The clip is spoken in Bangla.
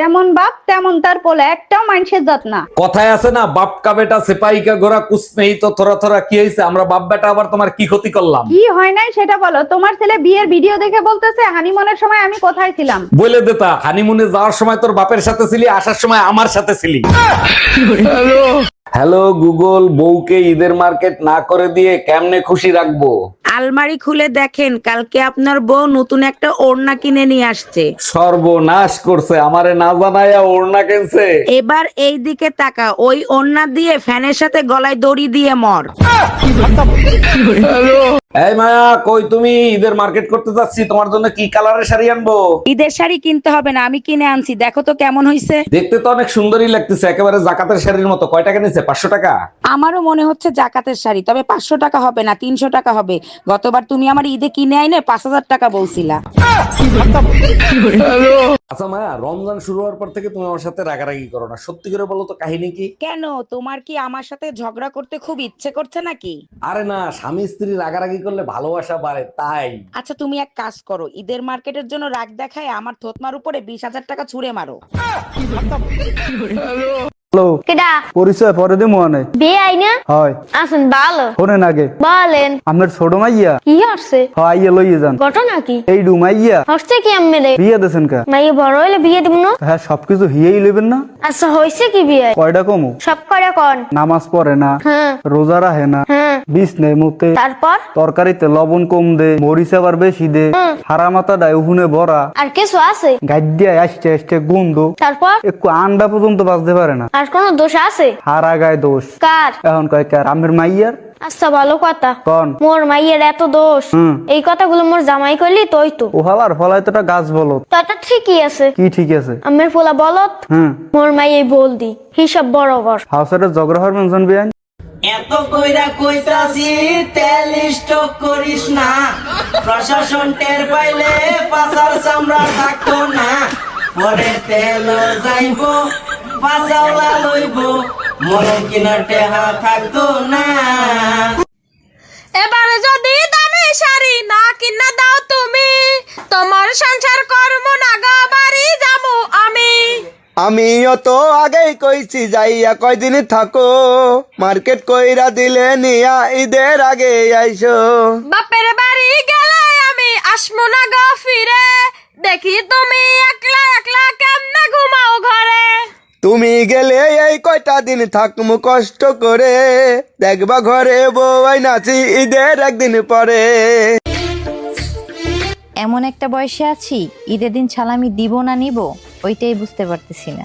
যেমন বাপ তেমন তার পোলা, একটাও মানুষের জাত না। কথায় আছে না, বাপ কা বেটা সিপাহি কা ঘোড়া কুছ নেই তো থোড়া থোড়া। কি হয়েছে? আমরা বাপ বেটা আবার তোমার কি ক্ষতি করলাম? কি হয় নাই সেটা বলো। তোমার ছেলে বিয়ের ভিডিও দেখে বলতেছে হানিমুনের সময় আমি কোথায় ছিলাম। বলে দেতা, হানিমুনে যাওয়ার সময় তোর বাপের সাথে ছিলি, আসার সময় আমার সাথে ছিলি। হ্যালো গুগল, বউকে ঈদের মার্কেট না করে দিয়ে কেমনে খুশি রাখবো? আলমারি খুলে দেখেন, কালকে আপনার বউ নতুন একটা ওড়না কিনে নিয়ে আসছে। সর্বনাশ করছে, আমারে না জানাইয়া ওড়না কিনছে। এবার এই দিকে তাকা, ওই ওড়না দিয়ে ফ্যানের সাথে গলায় দড়ি দিয়ে মর। এই মায়া, কই তুমি? ঈদের মার্কেট করতে যাচ্ছি, তোমার জন্য কি কালারের শাড়ি আনবো? ঈদের শাড়ি কিনতে হবে না, আমি কিনে আনছি, দেখো তো কেমন হয়েছে। দেখতে তো অনেক সুন্দরই লাগতেছে, একেবারে জাকাতের শাড়ির মতো। কয় টাকা নিচ্ছে? 500 টাকা? আমারও মনে হচ্ছে জাকাতের শাড়ি, তবে 500 টাকা হবে না, 300 টাকা হবে। গতবার তুমি আমার ঈদে কিনে আইনে 5000 টাকা বলছিলা। আচ্ছা মায়া, রমজান শুরু হওয়ার পর থেকে তুমি আমার সাথে রাগারাগি করো না, সত্যি করে বলো তো কাহিনী কি? কেন, তোমার কি আমার সাথে ঝগড়া করতে খুব ইচ্ছে করছে নাকি? আরে না, স্বামী স্ত্রী রাগারাগি করলে ভালোবাসা বাড়ে, তাই। আচ্ছা তুমি এক কাজ করো, ঈদের মার্কেটের জন্য রাগ দেখায় আমার থতমার উপরে 20,000 টাকা ছুঁড়ে মারো। হ্যালো, কেডা পরিচয় পরে দিমু আনে। বিয়ে আইনা হয় আসেন ভালো শোনেন আগে, বলেন আপনার ছোট মাইয়া কি হচ্ছে হয় আইয়া লইয়ে যান। ঘটনা কি এই ডুমাইয়া হচ্ছে কি আম্মেরে বিয়ে দেছেন কা? মাইয়ে বড় হইলে বিয়ে দিব না। হ্যাঁ, সবকিছু হিয়েই লইবেন না। আচ্ছা হইছে কি বিয়ে? কয়টা কমু? সব করে কোন? নামাজ পড়ে না, হ্যাঁ রোজা রাখে না, হ্যাঁ বিষ নেই মুতে, তারপর তরকারিতে লবণ কম দে, মরিচ আবার বেশি দে, হারা মাথা ডাই উহুনে ভরা, আর কিছু আছে? গাদ্দিয়া আসতে আসতে গন্ধ, তারপর একটু আন্ডা পর্যন্ত বাঁচতে পারে না। আর কোন দোষ আছে? হারা গায়ে দোষ। কার? এখন কয় কার? আমের মাইয়ার। আচ্ছা ভালো কথা, কন মোর মাইয়ের এত দোষ, হুম। এই কথাগুলো মোর জামাই কইলি তোই তো। ও হালার ফলায় তোটা গাছ বলত। তাটা ঠিকই আছে, কি ঠিক আছে? আমের পোলা বলত, হুম, মোর মাইয়ে বল দি, হিসাব বরাবর। হাউসের ঝগড়া হওয়ার মেনশন বিয়ান। এত কইরা কইতাছি তেল স্টক করিস না, প্রশাসন টের পাইলে পাছার চামড়া থাকতো না, পরে তেল যাইবো পাছাওলা লইব, মরণ কিনা টেহা থাকতো না। এবারে যদি দামি শাড়ি না কিনা দাও তুমি, তোমার সংসার কর্ম না গা বাড়ি যাবো আমি। আমিও তো আগেই কইছি যাইয়া কয়দিন থাকো, মার্কেট কইরা দিলে নিয়া ঈদের আগে আইসো। বাপের বাড়ি গেলে আমি আসমো না গো ফিরে, দেখি তুমি একলা একলা কেমনে ঘুমাও ঘরে। তুমি গেলে এই কয়টা দিন থাকমু কষ্ট করে, দেখবা ঘরে বউই নাচি ঈদের একদিন পরে। এমন একটা বয়সে আছি, ঈদের দিন ছালামি দিব না নিব ওইটাই বুঝতে পারতেছি না।